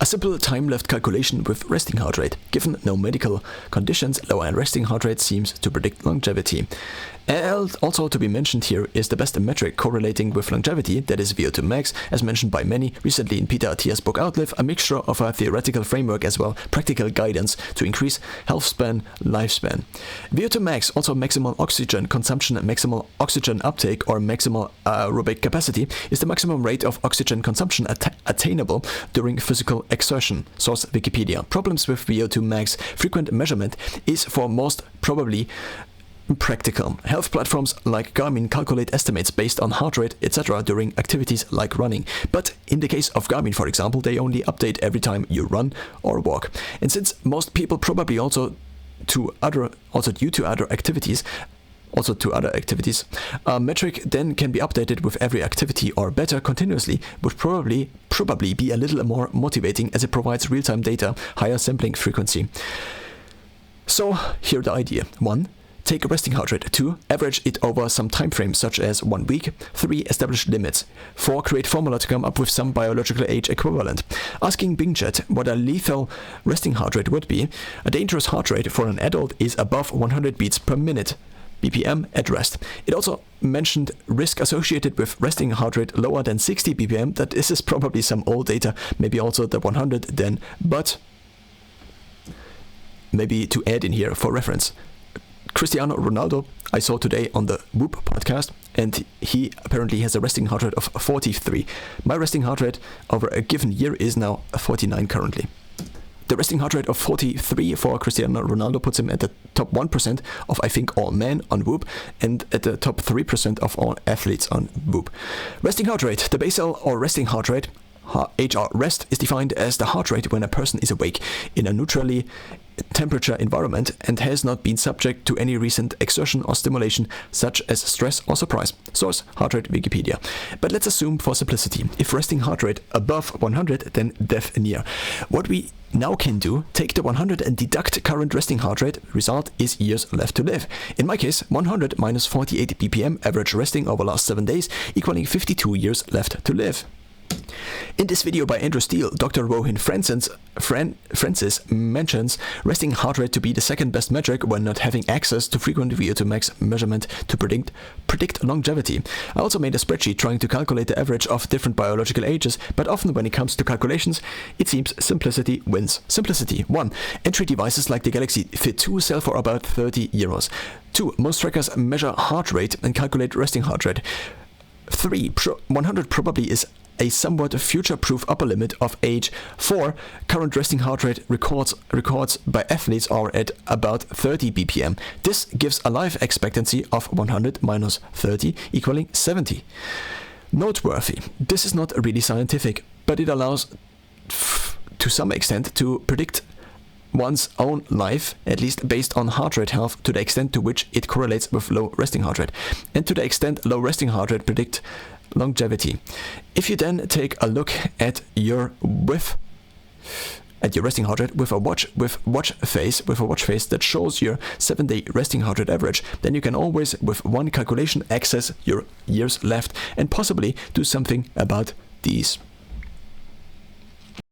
A simple time-left calculation with resting heart rate. Given no medical conditions, lower resting heart rate seems to predict longevity. And also to be mentioned here is the best metric correlating with longevity, that is VO2 max, as mentioned by many recently in Peter Attia's book Outlive, a mixture of a theoretical framework as well practical guidance to increase health span, lifespan. VO2 max, also maximal oxygen consumption, maximal oxygen uptake or maximal aerobic capacity, is the maximum rate of oxygen consumption attainable during physical exertion. Source Wikipedia. Problems with VO2 max frequent measurement is for most probably practical. Health platforms like Garmin calculate estimates based on heart rate, etc. during activities like running. But in the case of Garmin, for example, they only update every time you run or walk. And since most people probably also due to other activities, a metric then can be updated with every activity, or better, continuously, would probably be a little more motivating as it provides real-time data, higher sampling frequency. So here the idea. 1. Take a resting heart rate. 2. Average it over some time frame, such as 1 week. 3. Establish limits. 4. Create formula to come up with some biological age equivalent. Asking Bing Chat what a lethal resting heart rate would be, a dangerous heart rate for an adult is above 100 beats per minute. BPM at rest. It also mentioned risk associated with resting heart rate lower than 60 BPM. That this is probably some old data, maybe also the 100 then, but maybe to add in here for reference. Cristiano Ronaldo, I saw today on the Whoop podcast, and he apparently has a resting heart rate of 43. My resting heart rate over a given year is now 49 currently. The resting heart rate of 43 for Cristiano Ronaldo puts him at the top 1% of, I think, all men on Whoop, and at the top 3% of all athletes on Whoop. Resting heart rate. The basal or resting heart rate, HR rest, is defined as the heart rate when a person is awake in a neutrally temperature environment and has not been subject to any recent exertion or stimulation such as stress or surprise. Source Heart Rate Wikipedia. But let's assume for simplicity, if resting heart rate above 100, then death near. What we now can do, take the 100 and deduct current resting heart rate. Result is years left to live. In my case, 100 minus 48 BPM average resting over last 7 days, equaling 52 years left to live. In this video by Andrew Steele, Dr. Rohin Francis mentions resting heart rate to be the second best metric when not having access to frequent VO2 max measurement to predict longevity. I also made a spreadsheet trying to calculate the average of different biological ages, but often when it comes to calculations, it seems simplicity wins. Simplicity. 1. Entry devices like the Galaxy Fit 2 sell for about €30. 2. Most trackers measure heart rate and calculate resting heart rate. 3. 100 probably is a somewhat future-proof upper limit of age. 4. Current resting heart rate records by athletes are at about 30 BPM. This gives a life expectancy of 100 minus 30 equaling 70. Noteworthy. This is not really scientific, but it allows to some extent to predict one's own life, at least based on heart rate health, to the extent to which it correlates with low resting heart rate, and to the extent low resting heart rate predict longevity. If you then take a look at your resting heart rate with a watch face that shows your 7-day resting heart rate average, then you can always, with one calculation, access your years left and possibly do something about these.